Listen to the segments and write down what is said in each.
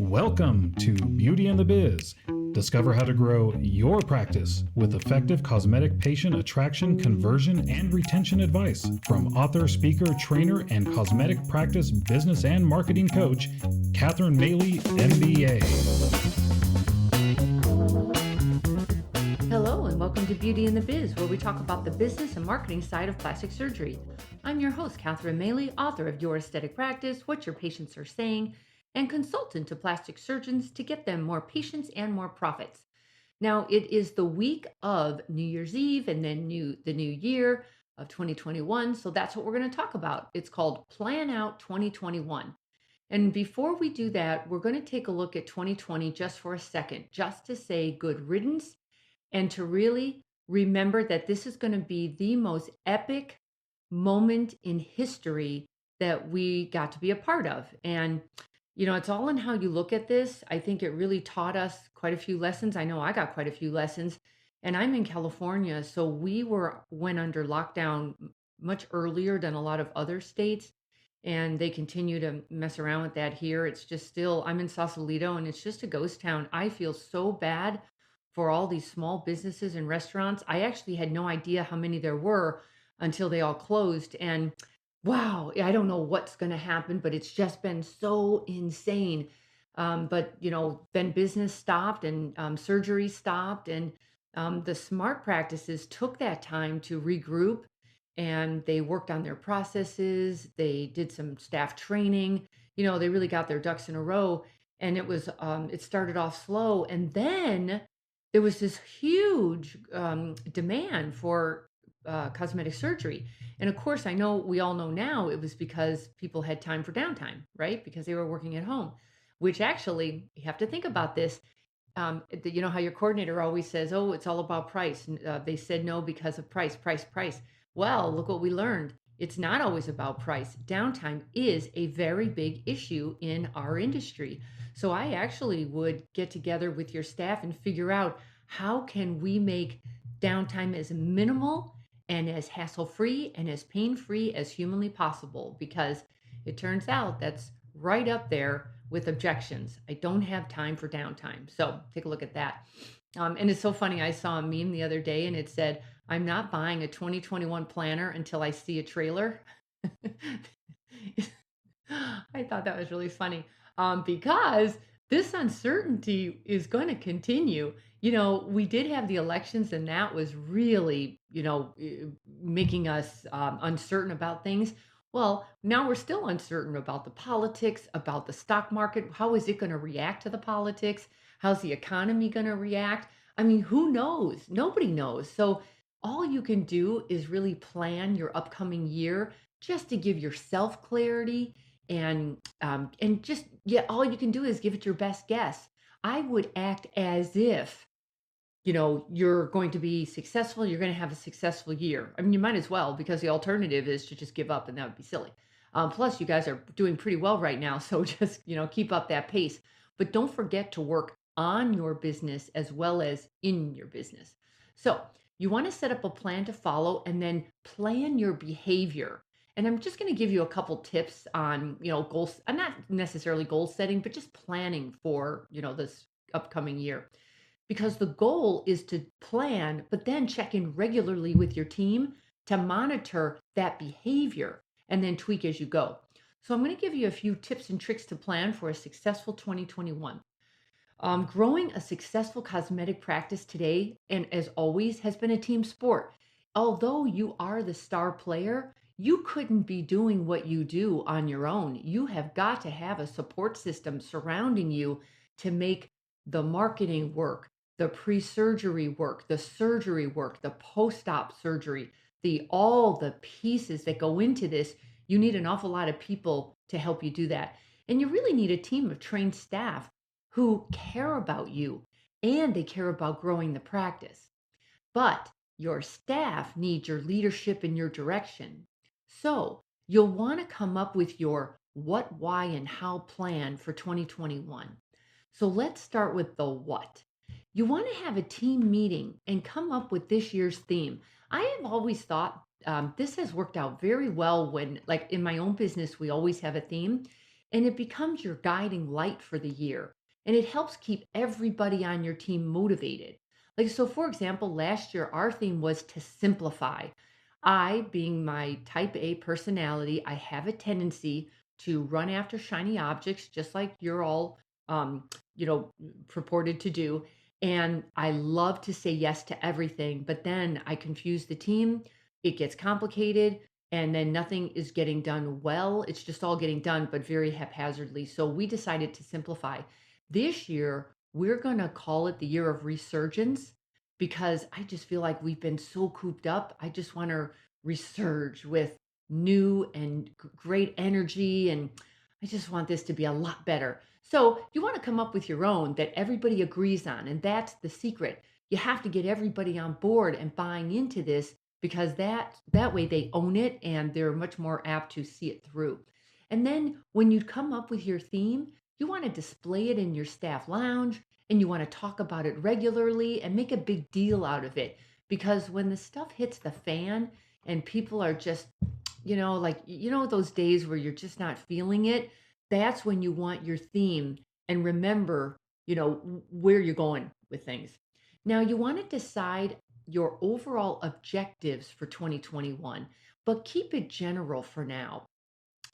Welcome to Beauty and the Biz. Discover how to grow your practice with effective cosmetic patient attraction, conversion, and retention advice from author, speaker, trainer, and cosmetic practice business and marketing coach, Catherine Maley, MBA. Hello and welcome to Beauty and the Biz, where we talk about the business and marketing side of plastic surgery. I'm your host, Catherine Maley, author of Your Aesthetic Practice, What Your Patients Are Saying, and consultant to plastic surgeons to get them more patients and more profits. Now, it is the week of New Year's Eve and then the new year of 2021, so that's what we're going to talk about. It's called Plan Out 2021. And before we do that, we're going to take a look at 2020 just for a second, just to say good riddance and to really remember that this is going to be the most epic moment in history that we got to be a part of. And you know, it's all in how you look at this. I think it really taught us quite a few lessons. I know I got quite a few lessons. And I'm in California, so we went under lockdown much earlier than a lot of other states. And they continue to mess around with that here. It's just still, I'm in Sausalito and it's just a ghost town. I feel so bad for all these small businesses and restaurants. I actually had no idea how many there were until they all closed. And wow, I don't know what's going to happen, but it's just been so insane. But, you know, then business stopped and surgery stopped. And the smart practices took that time to regroup and they worked on their processes. They did some staff training. You know, they really got their ducks in a row. And it started off slow. And then there was this huge demand for cosmetic surgery. And of course, I know we all know now it was because people had time for downtime, right? Because they were working at home, which actually, you have to think about this. You know how your coordinator always says, oh, it's all about price. They said no because of price. Well, look what we learned. It's not always about price. Downtime is a very big issue in our industry. So I actually would get together with your staff and figure out how can we make downtime as minimal and as hassle-free and as pain-free as humanly possible, because it turns out that's right up there with objections. I don't have time for downtime. So take a look at that. And it's so funny. I saw a meme the other day and it said, I'm not buying a 2021 planner until I see a trailer. I thought that was really funny because this uncertainty is going to continue. You know, we did have the elections and that was really, you know, making us uncertain about things. Well, now we're still uncertain about the politics, about the stock market. How is it going to react to the politics? How's the economy going to react? I mean, who knows? Nobody knows. So all you can do is really plan your upcoming year just to give yourself clarity and just, yeah, all you can do is give it your best guess. I would act as if, you know, you're going to be successful, you're going to have a successful year. I mean, you might as well, because the alternative is to just give up and that would be silly. Plus, you guys are doing pretty well right now. So just, you know, keep up that pace. But don't forget to work on your business as well as in your business. So you want to set up a plan to follow and then plan your behavior. And I'm just going to give you a couple tips on, you know, goals. I'm not necessarily goal setting, but just planning for, you know, this upcoming year. Because the goal is to plan, but then check in regularly with your team to monitor that behavior and then tweak as you go. So I'm going to give you a few tips and tricks to plan for a successful 2021. Growing a successful cosmetic practice today, and as always, has been a team sport. Although you are the star player, you couldn't be doing what you do on your own. You have got to have a support system surrounding you to make the marketing work, the pre-surgery work, the surgery work, the post-op surgery, all the pieces that go into this. You need an awful lot of people to help you do that. And you really need a team of trained staff who care about you and they care about growing the practice. But your staff needs your leadership and your direction. So you'll want to come up with your what, why, and how plan for 2021. So let's start with the what. You want to have a team meeting and come up with this year's theme. I have always thought this has worked out very well when, like in my own business, we always have a theme. and it becomes your guiding light for the year. And it helps keep everybody on your team motivated. Like, so for example, last year our theme was to simplify. I, being my type A personality, I have a tendency to run after shiny objects, just like you're all, um, you know, purported to do. And I love to say yes to everything, but then I confuse the team. It gets complicated, and then nothing is getting done well. It's just all getting done, but very haphazardly. So we decided to simplify. This year, we're going to call it the year of resurgence because I just feel like we've been so cooped up. I just want to resurge with new and great energy. And I just want this to be a lot better. So you want to come up with your own that everybody agrees on. And that's the secret. You have to get everybody on board and buying into this because that way they own it and they're much more apt to see it through. And then when you come up with your theme, you want to display it in your staff lounge and you want to talk about it regularly and make a big deal out of it. Because when the stuff hits the fan and people are just, like, those days where you're just not feeling it, that's when you want your theme and remember, where you're going with things. Now, you want to decide your overall objectives for 2021, but keep it general for now.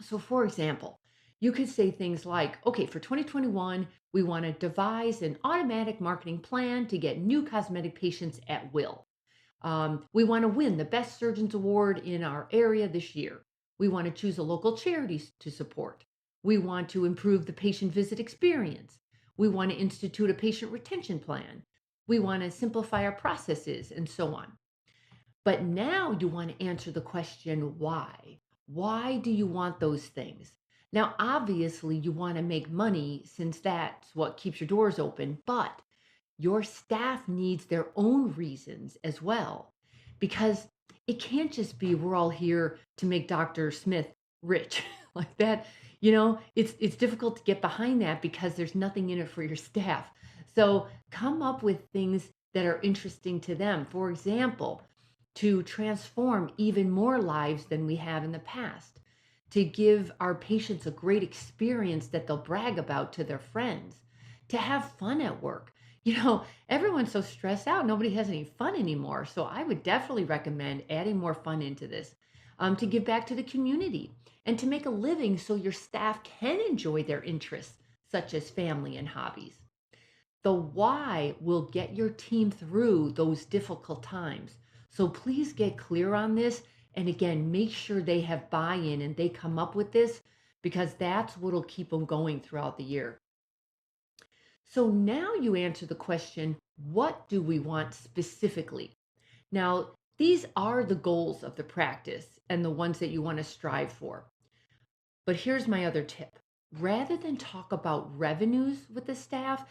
So, for example, you could say things like, okay, for 2021, we want to devise an automatic marketing plan to get new cosmetic patients at will. We want to win the Best Surgeons Award in our area this year. We want to choose a local charity to support. We want to improve the patient visit experience. We want to institute a patient retention plan. We want to simplify our processes and so on. But now you want to answer the question, why? Why do you want those things? Now, obviously, you want to make money since that's what keeps your doors open, but your staff needs their own reasons as well, because it can't just be we're all here to make Dr. Smith rich like that. It's difficult to get behind that because there's nothing in it for your staff. So come up with things that are interesting to them. For example, to transform even more lives than we have in the past, to give our patients a great experience that they'll brag about to their friends, to have fun at work. Everyone's so stressed out, nobody has any fun anymore. So I would definitely recommend adding more fun into this, to give back to the community and to make a living so your staff can enjoy their interests, such as family and hobbies. The why will get your team through those difficult times. So please get clear on this. And again, make sure they have buy-in and they come up with this because that's what will keep them going throughout the year. So now you answer the question, what do we want specifically? Now, these are the goals of the practice and the ones that you want to strive for. But here's my other tip. Rather than talk about revenues with the staff,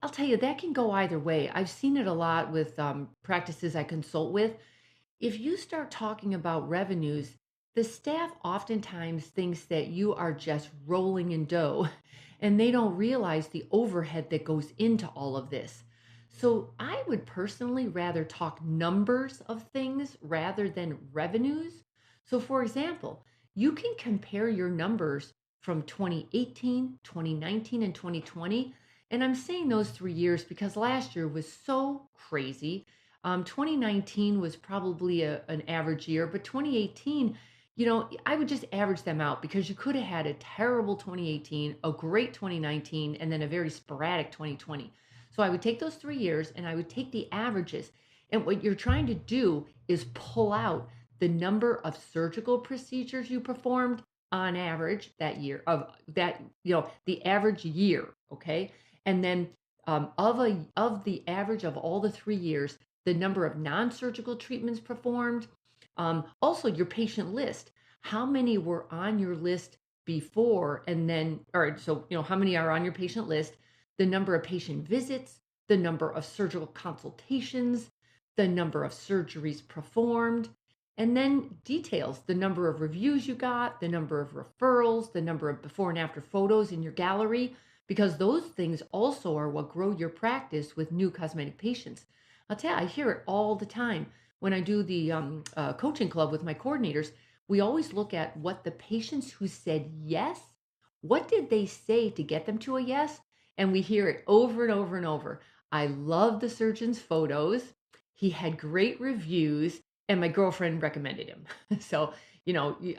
I'll tell you, that can go either way. I've seen it a lot with practices I consult with. If you start talking about revenues, the staff oftentimes thinks that you are just rolling in dough and they don't realize the overhead that goes into all of this. So I would personally rather talk numbers of things rather than revenues. So for example, you can compare your numbers from 2018, 2019, and 2020. And I'm saying those 3 years because last year was so crazy. 2019 was probably an average year, but 2018, I would just average them out because you could have had a terrible 2018, a great 2019, and then a very sporadic 2020. So I would take those 3 years and I would take the averages. And what you're trying to do is pull out the number of surgical procedures you performed on average that year of that, the average year. Okay. And then of the average of all the 3 years, the number of non-surgical treatments performed, also your patient list. How many were on your list before and then, or so, how many are on your patient list, the number of patient visits, the number of surgical consultations, the number of surgeries performed, and then details, the number of reviews you got, the number of referrals, the number of before and after photos in your gallery, because those things also are what grow your practice with new cosmetic patients. I'll tell you, I hear it all the time. When I do the coaching club with my coordinators, we always look at what the patients who said yes What did they say to get them to a yes? And we hear it over and over and over. I love the surgeon's photos. He had great reviews, and my girlfriend recommended him. So,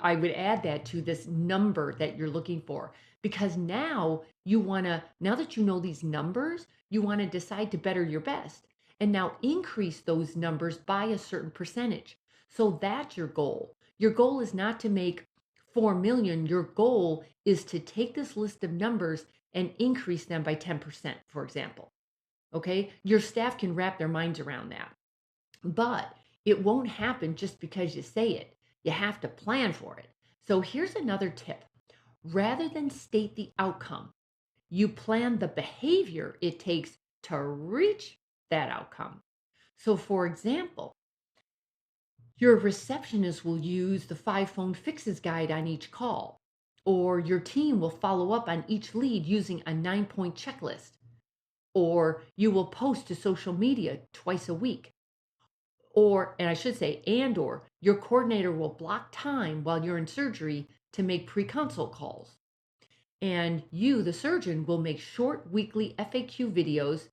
I would add that to this number that you're looking for, because now now that you know these numbers, you want to decide to better your best and now increase those numbers by a certain percentage. So that's your goal. Your goal is not to make 4 million. Your goal is to take this list of numbers and increase them by 10%, for example. Okay. Your staff can wrap their minds around that, but it won't happen just because you say it. You have to plan for it. So here's another tip. Rather than state the outcome, you plan the behavior it takes to reach that outcome. So for example, your receptionist will use the 5 phone fixes guide on each call, or your team will follow up on each lead using a 9-point checklist, or you will post to social media twice a week, or your coordinator will block time while you're in surgery to make pre-consult calls. And you, the surgeon, will make short weekly FAQ videos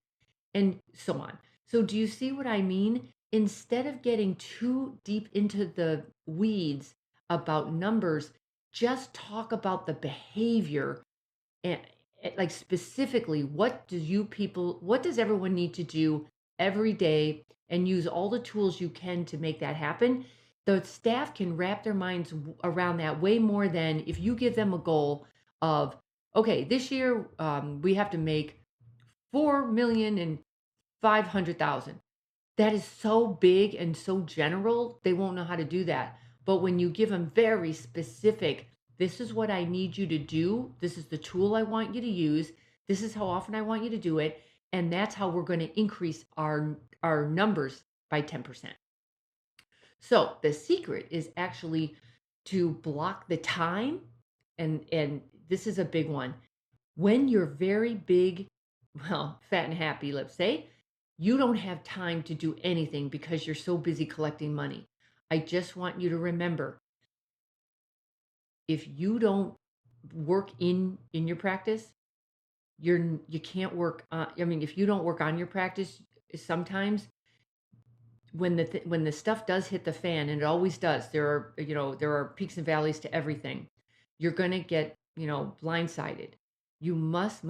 and so on. So do you see what I mean? Instead of getting too deep into the weeds about numbers, just talk about the behavior and like specifically, what does everyone need to do every day, and use all the tools you can to make that happen. The staff can wrap their minds around that way more than if you give them a goal of, okay, this year we have to make 4,500,000. That is so big and so general, they won't know how to do that. But when you give them very specific, this is what I need you to do, this is the tool I want you to use, this is how often I want you to do it, and that's how we're going to increase our numbers by 10%. So the secret is actually to block the time, and this is a big one. When you're very big, well, fat and happy, let's say, you don't have time to do anything because you're so busy collecting money. I just want you to remember, if you don't work in your practice, you can't work on, if you don't work on your practice, sometimes when the stuff does hit the fan, and it always does, there are peaks and valleys to everything, you're going to get, blindsided. You must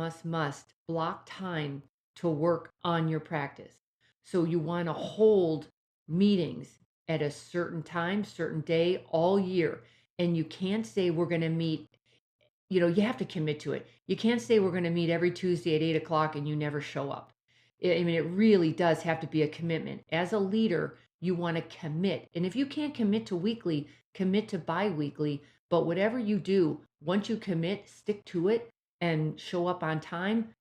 block time to work on your practice. So you want to hold meetings at a certain time, certain day, all year. And you can't say we're going to meet, you have to commit to it. You can't say we're going to meet every Tuesday at 8:00 and you never show up. It really does have to be a commitment. As a leader, you want to commit. And if you can't commit to weekly, commit to bi-weekly. But whatever you do, once you commit, stick to it and show up on time.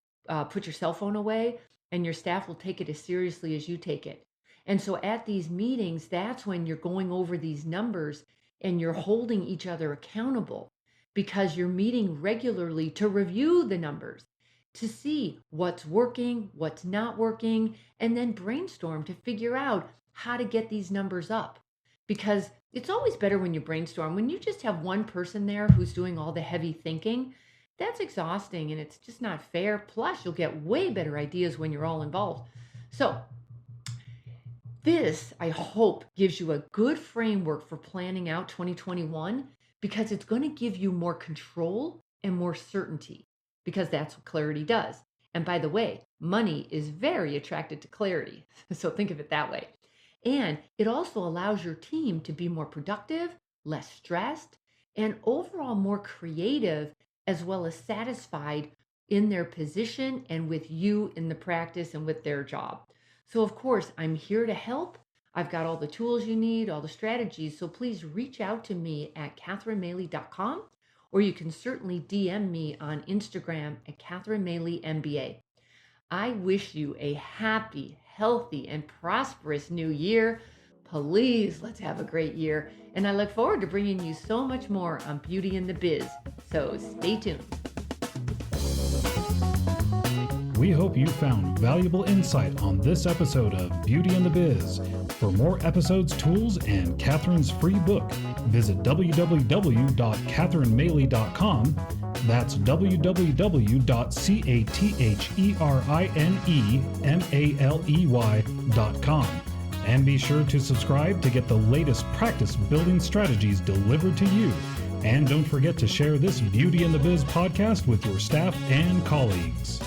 Put your cell phone away, and your staff will take it as seriously as you take it. And so at these meetings, that's when you're going over these numbers and you're holding each other accountable, because you're meeting regularly to review the numbers, to see what's working, what's not working, and then brainstorm to figure out how to get these numbers up. Because it's always better when you brainstorm. When you just have one person there who's doing all the heavy thinking, that's exhausting and it's just not fair. Plus, you'll get way better ideas when you're all involved. So this, I hope, gives you a good framework for planning out 2021, because it's going to give you more control and more certainty, because that's what clarity does. And by the way, money is very attracted to clarity. So think of it that way. And it also allows your team to be more productive, less stressed, and overall more creative, as well as satisfied in their position and with you in the practice and with their job. So of course, I'm here to help. I've got all the tools you need, all the strategies. So please reach out to me at catherinemaley.com, or you can certainly DM me on Instagram at Catherine Maley MBA. I wish you a happy, healthy, and prosperous new year. Please, let's have a great year. And I look forward to bringing you so much more on Beauty in the Biz. So stay tuned. We hope you found valuable insight on this episode of Beauty in the Biz. For more episodes, tools, and Catherine's free book, visit www.catherinemaley.com. That's www.catherine.com. And be sure to subscribe to get the latest practice building strategies delivered to you. And don't forget to share this Beauty in the Biz podcast with your staff and colleagues.